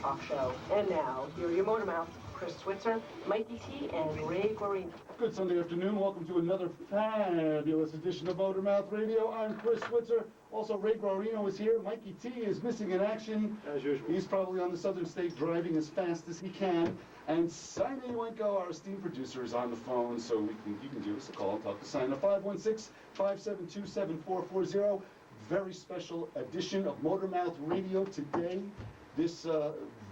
talk show. And now, here are your MotorMouth, Switzer, Mikey T, and Ray Guarino. Good Sunday afternoon. Welcome to another fabulous edition of MotorMouth Radio. I'm Chris Switzer. Also, Ray Guarino is here. Mikey T is missing in action. As usual. He's probably on the southern state driving as fast as he can. And Sina Wenko, our esteemed producer, is on the phone, so you can give us a call and talk to Sina. 516-572-7440. Very special edition of MotorMouth Radio today. This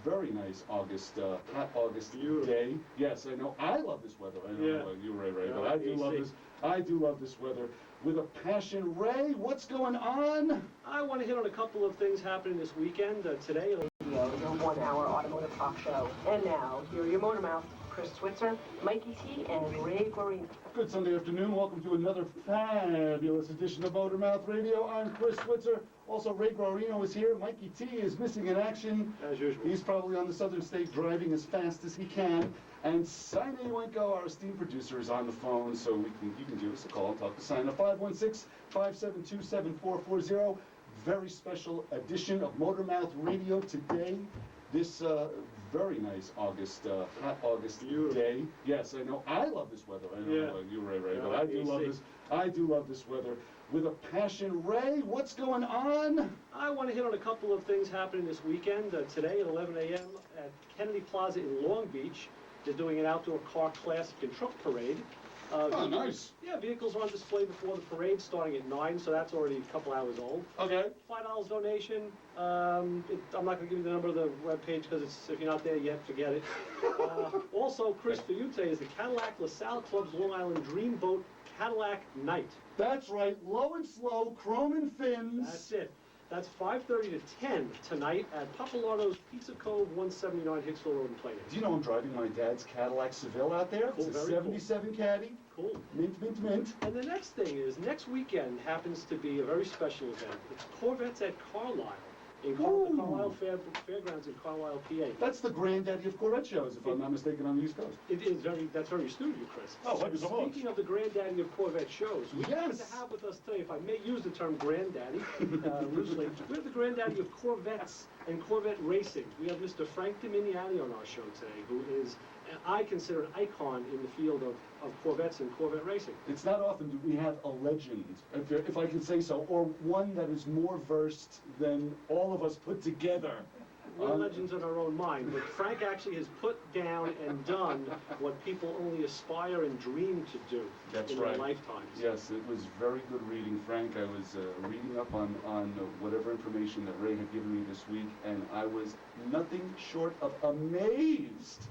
very nice August, hot August day. Yes, I know. I love this weather. I don't know about you, Ray, but I do love this. I do love this weather with a passion. Ray, what's going on? I want to hit on a couple of things happening this weekend. Today, your 1-hour automotive talk show. And now, here are your MotorMouth, Switzer, Mikey T, and Ray Guarino. Good Sunday afternoon. Welcome to another fabulous edition of MotorMouth Radio. I'm Chris Switzer. Also, Ray Guarino is here. Mikey T is missing in action. As usual. He's probably on the southern state driving as fast as he can. And Sina Wenko, our esteemed producer, is on the phone, so you can give us a call and talk to Sina. 516-572-7440. Very special edition of MotorMouth Radio today. This very nice August, hot August day. Yes, I know. I love this weather. I don't know about you, Ray, but I do love this. I do love this weather with a passion. Ray, what's going on? I want to hit on a couple of things happening this weekend. Today at 11 a.m. at Kennedy Plaza in Long Beach, they're doing an outdoor car classic and truck parade. Oh, nice. Yeah, vehicles are on display before the parade starting at 9, so that's already a couple hours old. Okay. $5 donation. I'm not going to give you the number of the webpage because if you're not there yet, forget it. Also, Chris, for you today is the Cadillac LaSalle Club's Long Island Dreamboat Cadillac Night. That's right. Low and slow, chrome and fins. That's it. That's 5:30 to 10 tonight at Papalardo's Pizza Cove, 179 Hicksville Road in Plano. Do you know I'm driving my dad's Cadillac Seville out there? Cool, it's a 77 cool. Caddy. Cool. Mint, mint, mint. And the next thing is, next weekend happens to be a very special event. It's Corvettes at Carlisle, in the Carlisle Fairgrounds in Carlisle, PA. That's the granddaddy of Corvette shows, if I'm not mistaken, on the East Coast. It is that's very astute of you, Chris. Oh, thank you so much. Speaking of the granddaddy of Corvette shows, we happen to have with us today, if I may use the term granddaddy loosely, we have the granddaddy of Corvettes and Corvette racing. We have Mr. Frank Dominianni on our show today, who is, I consider, an icon in the field of Corvettes and Corvette racing. It's not often do we have a legend, if I can say so, or one that is more versed than all of us put together. We're legends in our own mind, but Frank actually has put down and done what people only aspire and dream to do in their lifetimes. Yes, it was very good reading, Frank. I was reading up on whatever information that Ray had given me this week, and I was nothing short of amazed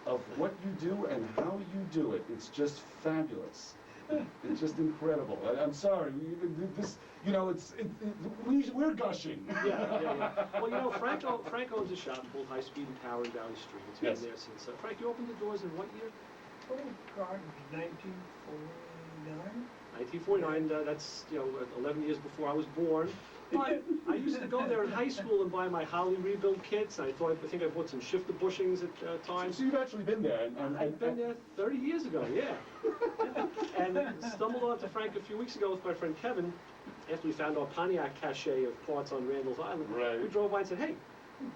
of what you do and how you do it. It's just fabulous. It's just incredible. I'm sorry. This, we're gushing. Yeah. Well, Frank owns a shop called High Speed and Power in Valley Street. It's been there since. Frank, you opened the doors in what year? Oh, God, 1949. 1949. That's 11 years before I was born. But I used to go there in high school and buy my Holly rebuild kits. I think I bought some shifter bushings at times. So you've actually been there? I've been there 30 years ago, yeah. And stumbled onto Frank a few weeks ago with my friend Kevin after we found our Pontiac cache of parts on Randall's Island. Right. We drove by and said, hey,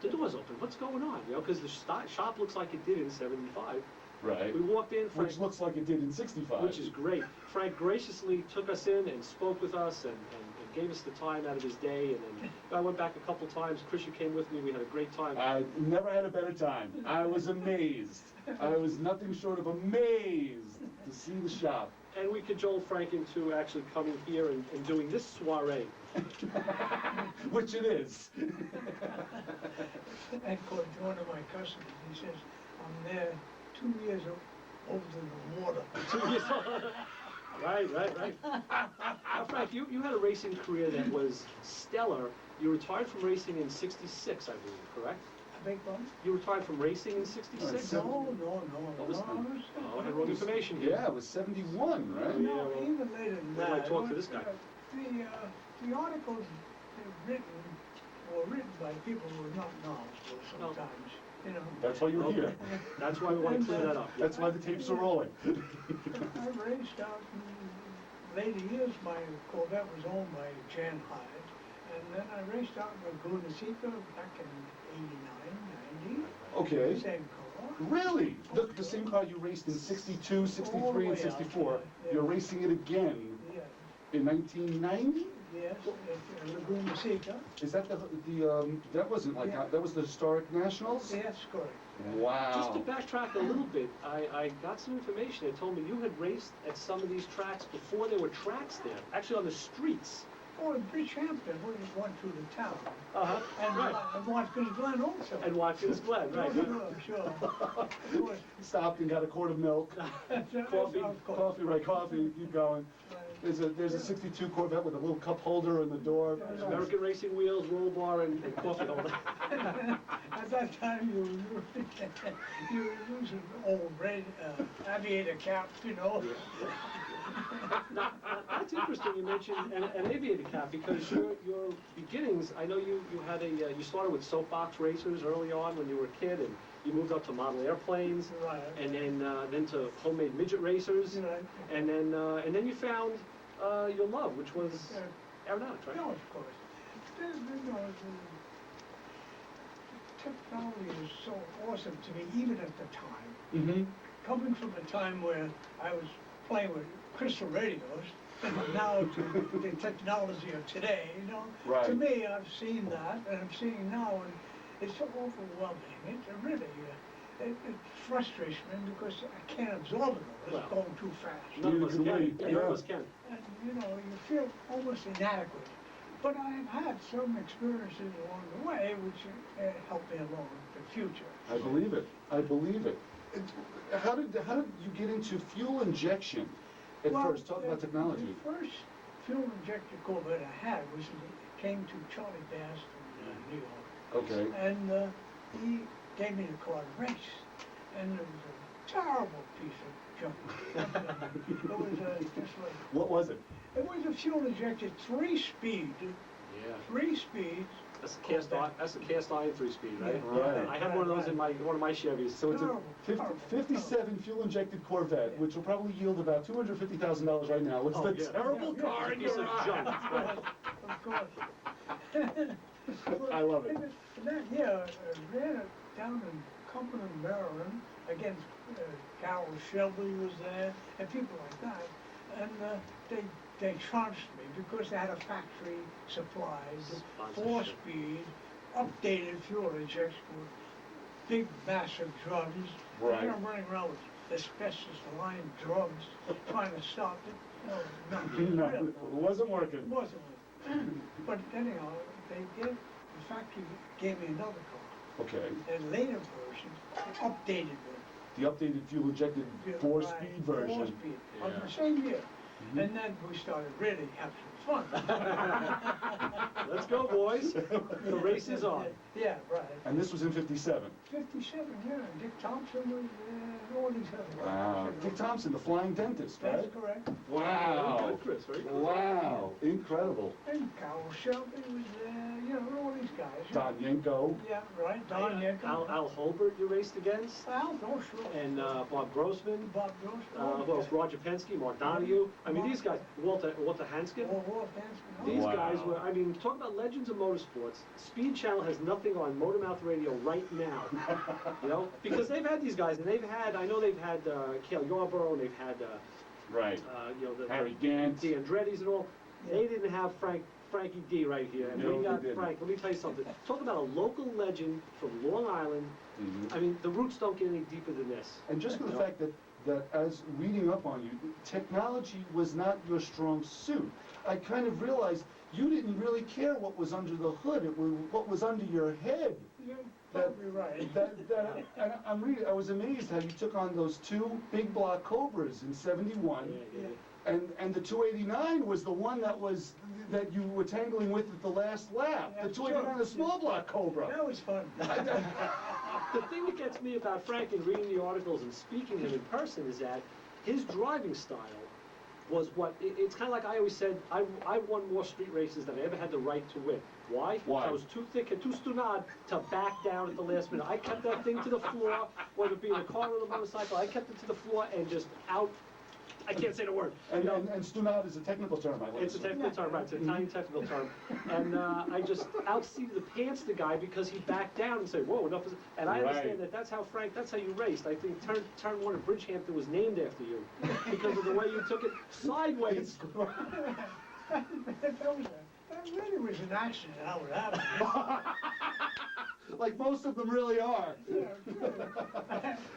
the door's open. What's going on? Because the shop looks like it did in '75. Right. We walked in, Frank, which looks like it did in '65. Which is great. Frank graciously took us in and spoke with us and gave us the time out of his day. And then I went back a couple times. Chris, you came with me. We had a great time. I never had a better time. I was amazed. I was nothing short of amazed to see the shop. And we cajoled Frank into actually coming here and doing this soiree. Which it is. I called one of my customers. He says, I'm there 2 years over the water. 2 years old. Right. Now, Frank, you had a racing career that was stellar. You retired from racing in '66, I believe, correct? I beg pardon? You retired from racing in '66? No. What was I had wrong information here. Yeah, it was '71, right? No, even later than that. I talked to this guy. The articles were written by people who were not knowledgeable sometimes. That's why you're here. That's why we want to clear that up. That's why the tapes are rolling. I raced out in later years. My Corvette was owned by Jan Hyde, And then I raced out in Laguna Seca back in 89, 90. Okay. Same car. Really? The same car you raced in 62, 63, and 64, Yeah. you're racing it again Yeah. in 1990? Yes, at Laguna Seca. Is that that wasn't like, Yeah. that was the Historic Nationals? Yes, correct. Wow. Just to backtrack a little bit, I got some information. They told me you had raced at some of these tracks before there were tracks there, actually on the streets. Oh, in Bridgehampton, we just went through the town. Uh-huh, And right. Watkins Glen also. And Watkins Glen, right. Sure. It was- Stopped and got a quart of milk. Coffee, of course. Coffee, right, coffee, keep going. There's a 62 Corvette with a little cup holder in the door. American Racing Wheels, roll bar, and coffee holder. At that time, you were using old red aviator caps, you know. Now, that's interesting you mentioned an aviator cap, because your beginnings, I know you had you started with soapbox racers early on when you were a kid, and you moved up to model airplanes, Right. and then to homemade midget racers, Right. and then you found your love, which was aeronautics, right? No, of course. The technology is so awesome to me, even at the time. Mm-hmm. Coming from a time where I was playing with crystal radios, and now to the technology of today, you know. Right. To me, I've seen that, and I'm seeing now, and it's so overwhelming. It really, it frustrates me because I can't absorb it all. It's Well, going too fast. None of us Neither can. can we. None of Yeah. us can. And, you know, you feel almost inadequate. But I've had some experiences along the way which helped me along in the future. I believe it. I believe it. How did you get into fuel injection at first? Talk about technology. The first fuel injector Corvette I had was it came to Charlie Bass in New York. Okay. And he gave me the car to race. And it was a terrible piece of junk. It was just like, What was it? it was a fuel injected 3-speed, Yeah. 3 speeds. That's a cast iron 3-speed, right? Yeah, right. I had one of those in one of my Chevys. So it's a Terrible, 57 fuel-injected Corvette, which will probably yield about $250,000 right now. It's Oh, the yeah. terrible Yeah, car in piece your of eye. junk. Right. Of course. I love it. And that year, I ran it down in Cumberland, Maryland, against Carol Shelby was there, and people like that. And they charged me because they had a factory supplies, Sponsorship. 4-speed, updated fuel injection with big, massive drums. Right. And I'm running around with asbestos-lined drums, trying to stop it. No, it wasn't working. It wasn't working. But anyhow, the factory gave me another car. Okay. A later version, an updated one. The updated fuel-injected 4-speed version. 4-speed, on Yeah. the same year. Mhm. And then we started really having some fun. Let's go, boys. The race is on. Yeah, right. And this was in 57. 57, yeah, and Dick Thompson was there, all these other guys. Wow. Dick Thompson, the flying dentist, right? That's correct. Wow. Very good, Chris. Very good. Wow. Incredible. And Carol Shelby was there, you know, all these guys. you Don know. Yanko. Yeah, right, Don Yanko. Al Holbert you raced against, Al, oh, sure. and Bob Grossman. Bob Grossman. Who else? Roger Penske, Mark Donahue. I mean, these guys. Walter Hanskin. Walt Hanskin. These Wow. guys were, I mean, talk about legends of motorsports. Speed Channel has nothing on MotorMouth Radio right now, you know, because they've had these guys, and I know they've had Cale Yarborough, and they've had, Right. you know, the Harry Gant. the Andretti's and all. They didn't have Frankie D right here, and No, we got they didn't. Frank. Let me tell you something. Talk about a local legend from Long Island. Mhm. I mean, the roots don't get any deeper than this. And just for the No. fact that as reading up on you, technology was not your strong suit. I kind of realized you didn't really care what was under the hood. It was what was under your head. You're probably right. And I was amazed how you took on those 2 big block Cobras in '71. Yeah. And the 289 was the one that you were tangling with at the last lap. Yeah, The 289, the small block Cobra. That was fun. The thing that gets me about Frank and reading the articles and speaking to him in person is that his driving style was it's kind of like I always said, I won more street races than I ever had the right to win. Why? Why? I was too thick and too stunad to back down at the last minute. I kept that thing to the floor, whether it be in a car or a motorcycle, I kept it to the floor and just I can't say the word. And stunado is a technical term, I like. It's a technical term, right, it's an Italian technical term. And I just outseated the pants the guy because he backed down and said, whoa, enough is... And I understand Right. that's how, Frank, that's how you raced. I think Turn 1 at Bridgehampton was named after you because of the way you took it sideways. That really was an accident how it happened. Like most of them really are. Yeah, really.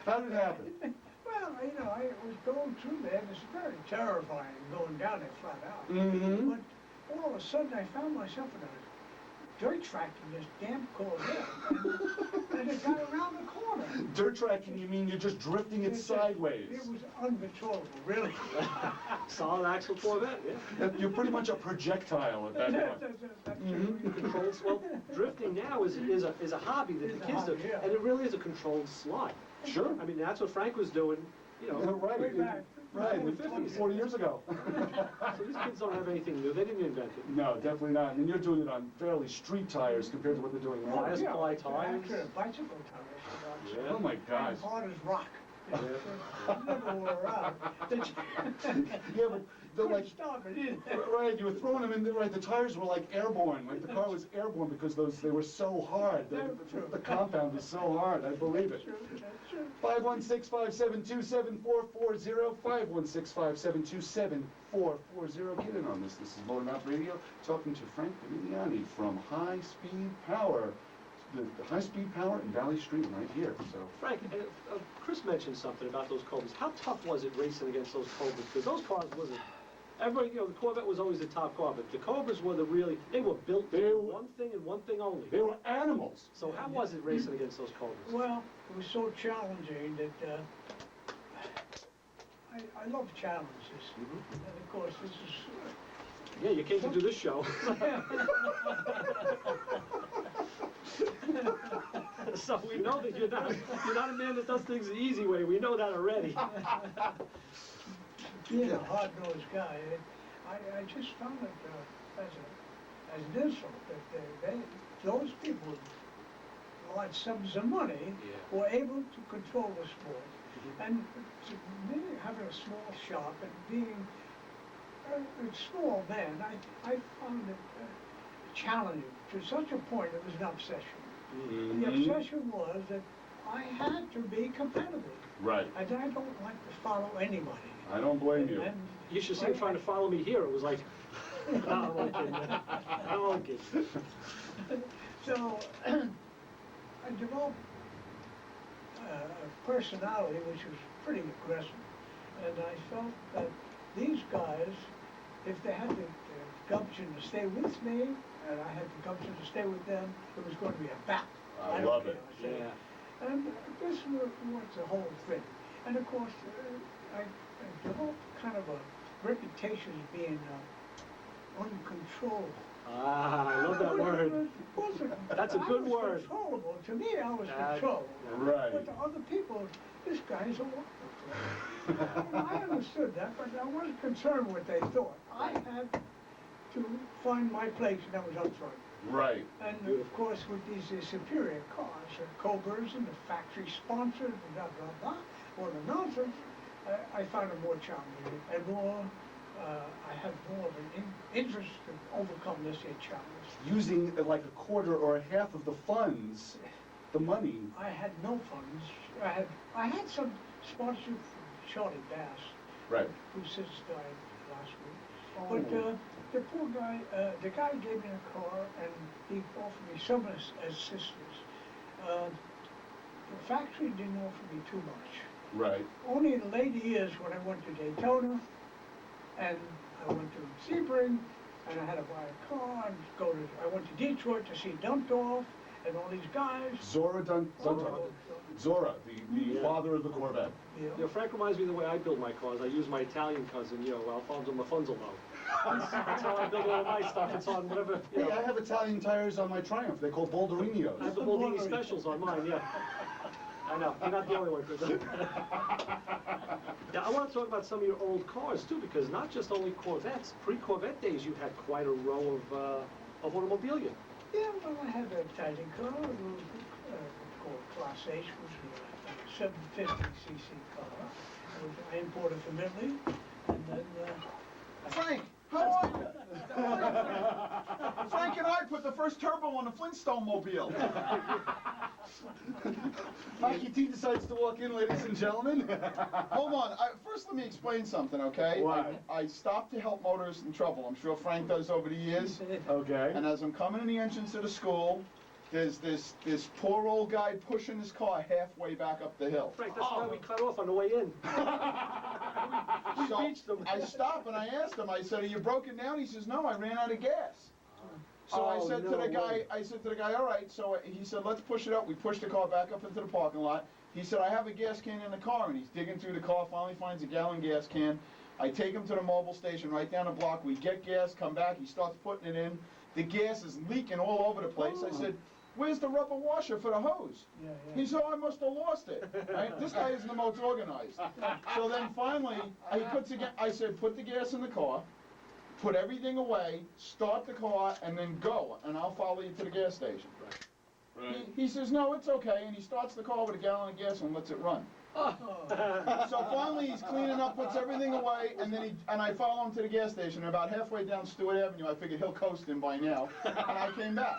How did it happen? Well, you know, I was going through there, and it's very terrifying going down there flat out. Mm-hmm. But all of a sudden, I found myself in a dirt track in this damn Corvette, and it got around the corner. Dirt tracking, you mean you're just drifting it sideways? It was uncontrollable, really. Solid axle Corvette, yeah. You're pretty much a projectile at that point. That's Mhm. Controls, well, drifting now is a hobby that the It's a kids do, hobby, yeah. and it really is a controlled slide. Sure. I mean, that's what Frank was doing, you know. Right, Way back. right, in the 50s. 40 years ago. So these kids don't have anything new, they didn't invent it. No, definitely not. I mean, you're doing it on fairly street tires compared to what they're doing now. Bias ply tires. Actually, bicycle tires. Yeah. Oh my gosh. As hard as rock. Yeah. It never wore out. Yeah, but they're like, Stop it, either. right, you were throwing them in there, right, the tires were like airborne, like the car was airborne because they were so hard. The compound was so hard, I believe it. That's true. 516-572-7440, 516-572-7440. Get in on this. This is MotorMouth Radio, talking to Frank Dominianni from High Speed Power. The High Speed Power in Valley Street right here, so. Frank, Chris mentioned something about those Cobras. How tough was it racing against those Cobras? Because those cars wasn't, everybody, you know, the Corvette was always the top car, but the Cobras were they were built They for were- one thing and one thing only. They were animals. So how was it racing against those Cobras? Well, it was so challenging that I love challenges. Mhm. And of course, this is Yeah, you came to do this show. So we know that you're not a man that does things the easy way. We know that already. being a hard-nosed guy. I just found it as an insult that those people who had sums of money were able to control the sport. And to me, having a small shop and being a small man, I found it challenging to such a point it was an obsession. Mm-hmm. The obsession was that I had to be competitive. Right. And I don't like to follow anybody. I don't blame you. And You should see him trying to follow me here. It was like, no, I'm only kidding. I'm only kidding. so I developed a personality which was pretty aggressive. And I felt that these guys, if they had the gumption to stay with me, and I had the gumption to stay with them, it was going to be a battle. I don't love care, it. I said. Yeah. And this was the whole thing. And of course, I developed kind of a reputation as being uncontrollable. Ah, I love that word. That's a good word. Controllable. To me, I was controllable. Right. But to other people, this guy's a wonderful. I understood that, but I wasn't concerned with what they thought. I had to find my place, and that was up front. Right. And of course, with these superior cars, Cobras and the factory sponsors, and blah, blah, blah, all the nonsense, I found it more challenging and more, I had more of an interest to overcome this here challenge. Using like a quarter or a half of the funds, the money. I had no funds. I had some sponsorship from Charlie Bass, Right. who since died last week. Oh. But the poor guy, the guy gave me a car and he offered me some assistance. The factory didn't offer me too much. Right. Only in later years when I went to Daytona and I went to Sebring and I had to buy a car and I went to Detroit to see Dumpdorf and all these guys. Zora Zora, the father of the Corvette. Yeah. You know, Frank reminds me of the way I build my cars. I use my Italian cousin, you know, Alfonso Mafunzolo. That's how I build all my stuff. It's on whatever, you Hey, know. I have Italian tires on my Triumph. They're called I have Bolderinos. the Boldini specials on mine, yeah. I know, you're not the only one, Chris. Yeah, I want to talk about some of your old cars too, because not just only Corvettes. Pre-Corvette days, you had quite a row of automobilia. Yeah, well, I had an Italian car, it was called Class H, which was a 750cc car. I imported from Italy. And then, Frank, how are you? Frank and I put the first turbo on the Flintstone mobile. Mikey T decides to walk in, ladies and gentlemen. Hold on. First, let me explain something, okay? Why? I stopped to help motorists in trouble. I'm sure Frank does over the years. Okay. And as I'm coming in the entrance of the school, there's this poor old guy pushing his car halfway back up the hill. Frank, that's why we cut off on the way in. We So beached them. I stopped and I asked him, I said, are you broken down? He says, no, I ran out of gas. So I Oh, said to no the guy, way. all right. So he said, let's push it up. We pushed the car back up into the parking lot. He said, I have a gas can in the car. And he's digging through the car, finally finds a gallon gas can. I take him to the mobile station right down the block. We get gas, come back. He starts putting it in. The gas is leaking all over the place. I said, where's the rubber washer for the hose? yeah. He said, oh, I must have lost it. Right? This guy isn't the most organized. So then finally, I said, put the gas in the car, put everything away, start the car, and then go, and I'll follow you to the gas station. Right. He says, no, it's okay, and he starts the car with a gallon of gas and lets it run. So finally, he's cleaning up, puts everything away, and then I follow him to the gas station. And about halfway down Stewart Avenue, I figured he'll coast him by now, and I came back.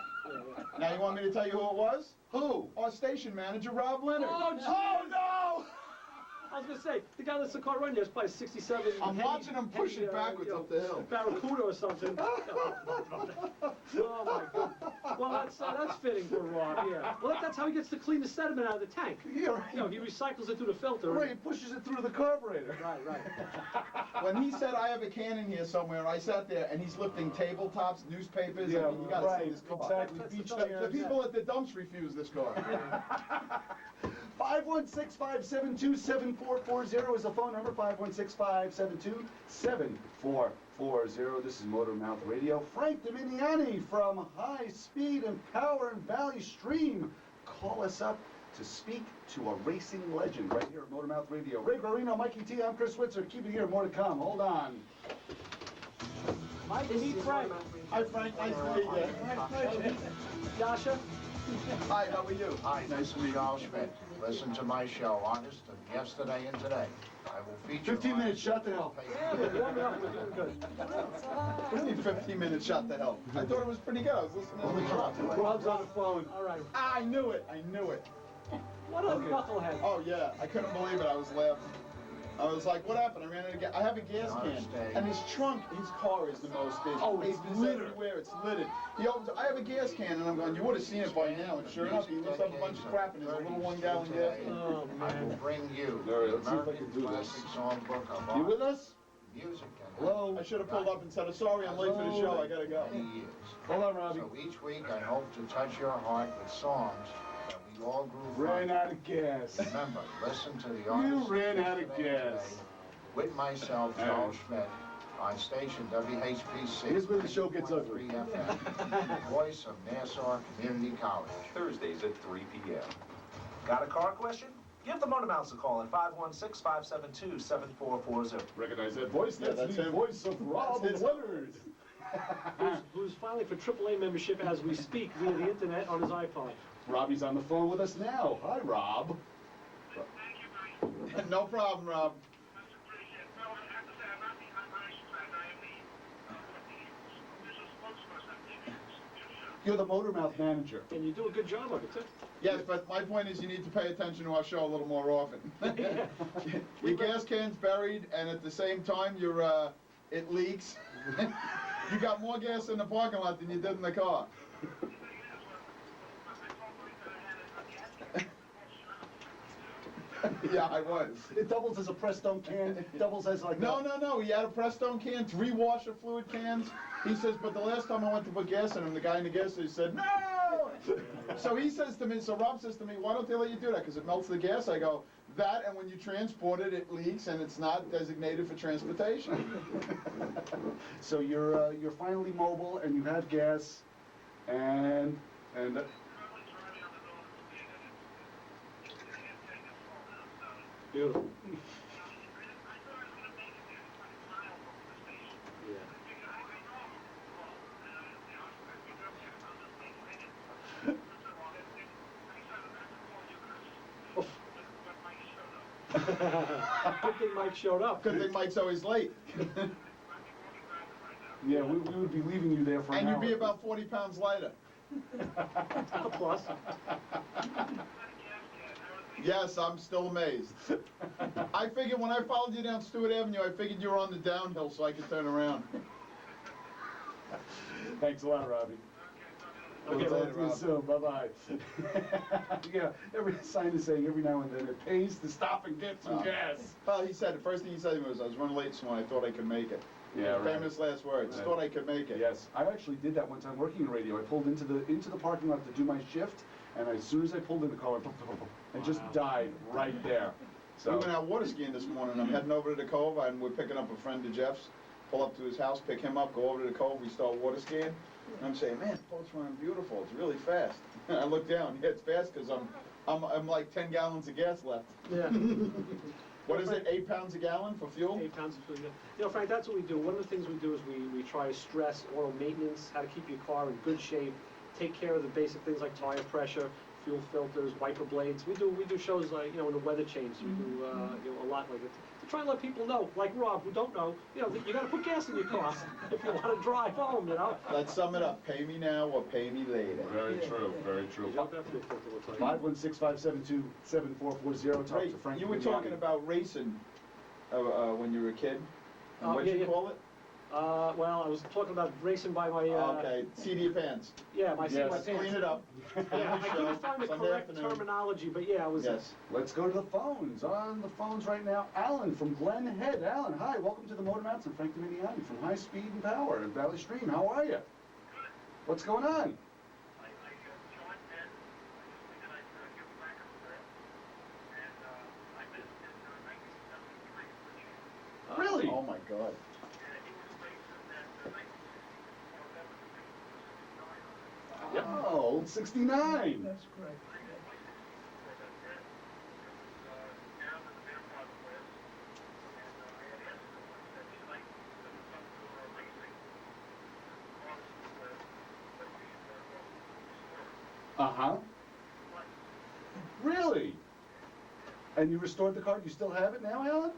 Now you want me to tell you who it was? Who? Our station manager, Rob Leonard. Oh, geez. Oh, no! I was gonna say, the guy that's the car running there is probably 67. I'm watching him push it backwards up the hill. Barracuda or something. Oh my God. Well, that's fitting for Rob. Yeah. Well, that's how he gets to clean the sediment out of the tank. Yeah, right. You know, he recycles it through the filter. Right, he pushes it through the carburetor. Right. When he said, I have a can in here somewhere, I sat there, and he's lifting tabletops, newspapers, Yeah, I mean, you gotta see right, this car. exactly. That's Beach the- The people at the dumps refuse this car. 516-572-7440 is the phone number, 516-572-7440. This is MotorMouth Radio. Frank Dominianni from High Speed and Power and Valley Stream. Call us up to speak to a racing legend right here at MotorMouth Radio. Ray Guarino, Mikey T, I'm Chris Switzer. Keep it here, more to come. Hold on. Mike, This meet is Frank. MotorMouth Radio. Hi, Frank. Nice to meet you. Yasha. Hi, how are you? Hi, nice to meet Carl Schmidt. Listen to my show, Honest of Yesterday and Today. I will feature 15 minutes, shut the hell. Yeah, we're warming up. We're doing good. What do you mean 15 minutes shot to hell? I thought it was pretty good. I was listening to the drop. Rob's on the phone. All right. I knew it. I knew it. What a knucklehead. Oh, yeah. I couldn't believe it. I was laughing. I was like, what happened? I ran out of gas. I have a gas can. And his trunk, his car is the most, there's Oh, it's papers littered. everywhere. It's littered. He opens, I have a gas can, and I'm going, you would have seen it by now. And sure enough, he lifts up a bunch of crap in his little 1 gallon gas can. Oh, I will man. bring you All right, the let's see if I American can do this. Classic Songbook of You with art, us? music, and Hello? I should have pulled up and said, sorry, I'm late for the show. I gotta go. many years. Hold on, Robbie. So each week I hope to touch your heart with songs that we all grew Ran from. out of gas. Remember, listen to the You artist ran out of Yesterday and gas. Today with myself, All Charles right. Schmidt, on station WHPC. Here's where the show gets ugly. 90.3 FM, voice of Nassau Community College. Thursdays at 3 p.m. Got a car question? Give the MotorMouth a call at 516-572-7440. Recognize that voice? Yeah, That's that's the him. voice of Rob That's his- Leonard. Who's filing for AAA membership as we speak via the internet on his iPod. Robbie's on the phone with us now. Hi, Rob. No problem, Rob. You're the MotorMouth manager. And you do a good job of it, too. Yes, but my point is you need to pay attention to our show a little more often. Your gas can's buried, and at the same time, it leaks. You got more gas in the parking lot than you did in the car. Yeah, I was. It doubles as a Prestone can. It doubles as like No, he had a Prestone can, 3 washer fluid cans. He says, but the last time I went to put gas in him, the guy in the gas station said, no! So he says to me, so Rob says to me, why don't they let you do that? Because it melts the gas. I go, that, and when you transport it, it leaks, and it's not designated for transportation. So you're finally mobile and you have gas, and Beautiful. Good thing Mike showed up. Good thing Mike's always late. Yeah, we would be leaving you there for an And hour. you'd be about 40 pounds lighter. A plus. Yes, I'm still amazed. I figured when I followed you down Stewart Avenue, I figured you were on the downhill so I could turn around. Thanks a lot, Robbie. Okay, We'll later, talk to you Rob. soon. Bye-bye. Yeah, every sign is saying every now and then it pays to stop and get some Oh. gas. Well, he said, the first thing he said to me was, I was running late this morning, I thought I could make it. Yeah, right. Famous last words, Right. thought I could make it. Yes, I actually did that one time working in radio. I pulled into the parking lot to do my shift, and as soon as I pulled in the car, I just died right there. We So went out water skiing this morning, I'm heading over to the cove, and we're picking up a friend of Jeff's, pull up to his house, pick him up, go over to the cove, we start water skiing. And I'm saying, man, the boat's running beautiful, it's really fast. And I look down, yeah, it's fast because I'm like 10 gallons of gas left. Yeah. What is it, 8 pounds a gallon for fuel? 8 pounds of food. You know, Frank, that's what we do. One of the things we do is we try to stress auto maintenance, how to keep your car in good shape, take care of the basic things like tire pressure, fuel filters, wiper blades. We do shows like, you know, when the weather changes, we do you know, a lot like it to try and let people know, like Rob, who don't know, you know, that you got to put gas in your car if you want to drive home, you know. Let's sum it up, pay me now or pay me later. very true, very true. You don't have to be filter, we'll tell you. 516-572-7440. Talk Ray, to Frank you were Dominianni. talking about racing when you were a kid. And Oh, what'd yeah, you yeah. call it? Well, I was talking about racing by my, Okay, seat of your pants. yeah, my seat, my Yes, pants. clean it up. Yeah, I couldn't find the Sunday correct afternoon. terminology, but yeah, it was. Yes. Let's go to the phones. On the phones right now, Alan from Glen Head. Alan, hi, welcome to the MotorMouth and Frank Dominianni from High Speed and Power in Valley Stream. How are you? What's going on? Really? Oh my God. Oh, 69. That's great. Uh-huh. Really? And you restored the car? Do you still have it now, Alan?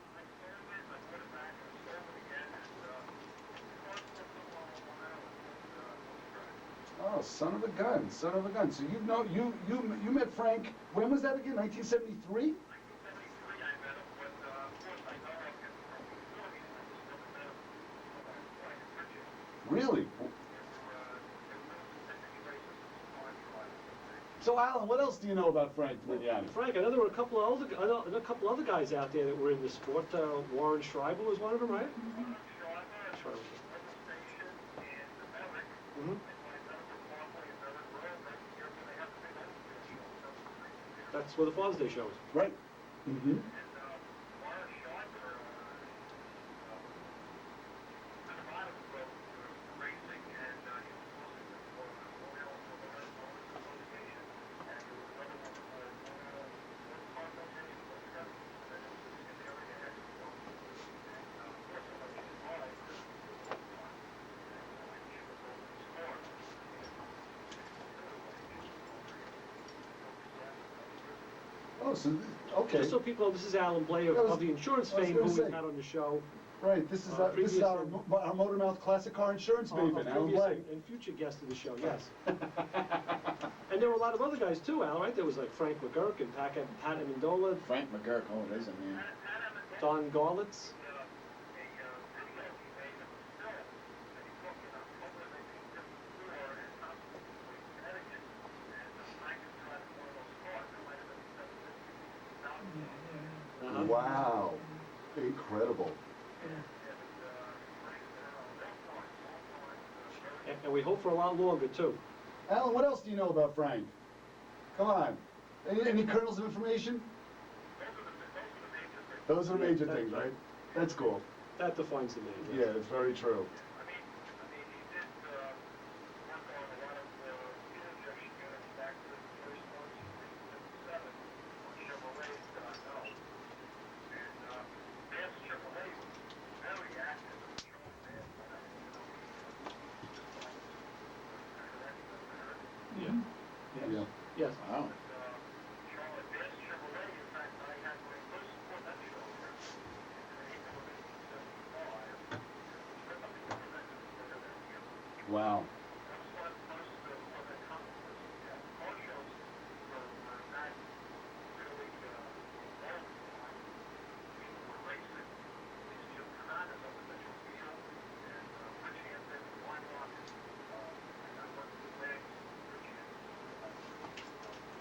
Oh, son of a gun, son of a gun. So you met Frank, when was that again, 1973? Really? So Alan, what else do you know about Frank Dominianni? Frank, I know there were a couple of other guys out there that were in the sport. Warren Schreiber was one of them, right? Schreiber. Mhm. That's where the Father's Day show is. Right. Mm-hmm. Oh, so, okay. Just so people know, this is Alan Blay I was- of the insurance I was fame, gonna who say. we've had on the show. Right, this is Previous- our MotorMouth Classic Car Insurance Maven, A Alan previous Blake. and future guest of the show, yes. And there were a lot of other guys too, Al, right? There was like Frank McGurk and Pat Amendola, Frank McGurk, oh, there's a name. Don Garlitz. Uh-huh. Wow, incredible. And we hope for a lot longer too. Alan, what else do you know about Frank? Come on. Any kernels of information? Those are the major things, right? That's cool. That defines the name. Yeah, it's very true. Yeah. Yeah. Yes. Wow. Wow.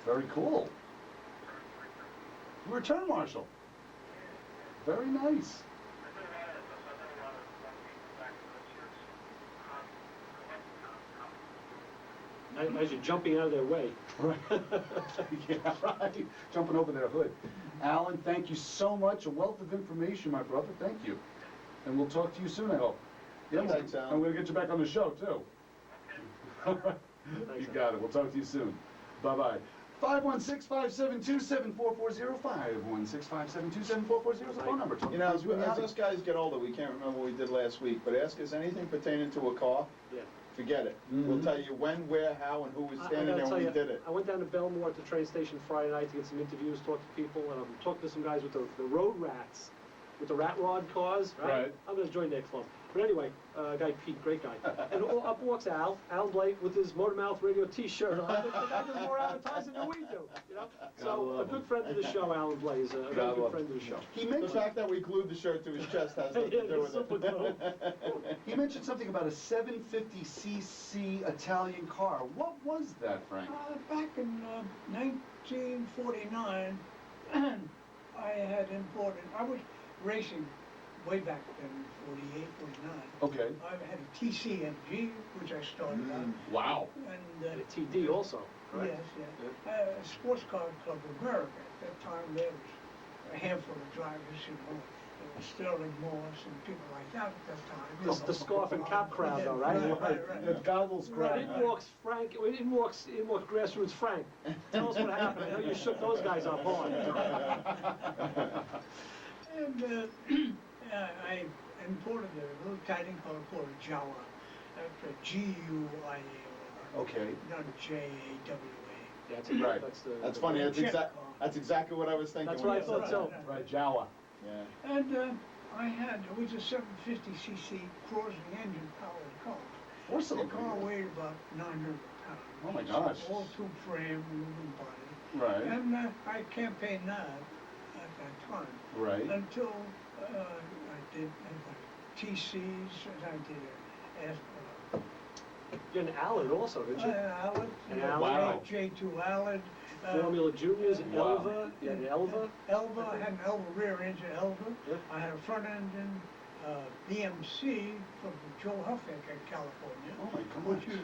Very cool. You were a turn marshal. Very nice. As you're jumping out of their way. Right. Yeah, right. Jumping over their hood. Alan, thank you so much. A wealth of information, my brother. Thank you. And we'll talk to you soon, I hope. Yeah, Thanks, Alan. I'm going to get you back on the show, too. All right. You got it. We'll talk to you soon. Bye-bye. 516-572-7440. 516-572-7440 is the phone number. Talk You know, to as us guys get older, we can't remember what we did last week, but ask us anything pertaining to a car, Yeah. forget it. We'll Mhm. tell you when, where, how, and who was I standing gotta there tell when we you, did it. I went down to Belmore at the train station Friday night to get some interviews, talk to people, and I'm talking to some guys with the road rats, with the rat rod cars, right? Right. I'm gonna join their club. But anyway, guy Pete, great guy. And up walks Alan Blake with his MotorMouth radio T-shirt on. The guy does more advertising than we do, you know? So a good friend of the show, Alan Blaze, a very good friend of the show. He The mentioned, fact that we glued the shirt to his chest has nothing Yeah, to do with super glue. it. he mentioned something about a 750cc Italian car. What was that, Frank? Back in 1949, I had imported, I was racing way back then, 48, 49. Okay. I had a TCMG, which I started out, Wow. and And a TD also, right? yes, Sports Car Club of America. At that time, there was a handful of drivers, you know, there was Sterling Moss and people like that at that time. you know. The scarf and cap crowd, though, right? Right. The goggles Right, crowd. in walks Frank, in walks grassroots Frank. Tell us what happened. I know you shook those guys up hard. And I imported a little Italian car called a Jawa, G-U-I-A-R, Okay. not J-A-W-A. That's Right. That's funny, that's exactly what I was thinking. That's when what I you thought said so. that. Right, Jawa. Yeah. And it was a 750cc cruising engine powered car. Four The cylinder. car weighed about 900 pounds. Oh my gosh. All tube frame, moving body. Right. And I campaigned that at that time. Right. Until I did TCs, and I did You're an Allard also, didn't you? Allard, An Allard. Wow. J2 Allard. Formula Juniors, Wow. Elva, you had an Elva. Elva, I had an Elva rear engine Elva. Yeah. I had a front engine BMC from Joe Huffaker in California. Oh my Which gosh.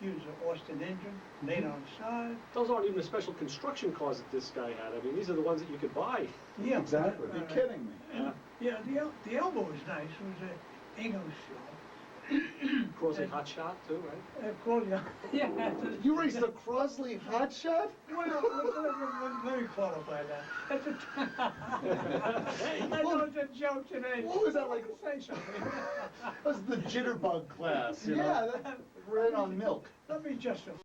used an Austin engine, made on side. Those aren't even the special construction cars that this guy had. I mean, these are the ones that you could buy. Yeah, Exactly. You're kidding me. Yeah. Yeah, the Elva was nice. It was a English shop. Crosley Hot Shot too, right? Yeah. You raced a Crosley Hotshot? Well, let me qualify that. At the time, I know it's a joke today. What was that like? Say something. That was the jitterbug class, you know? Yeah, Ran on milk. Let me justify.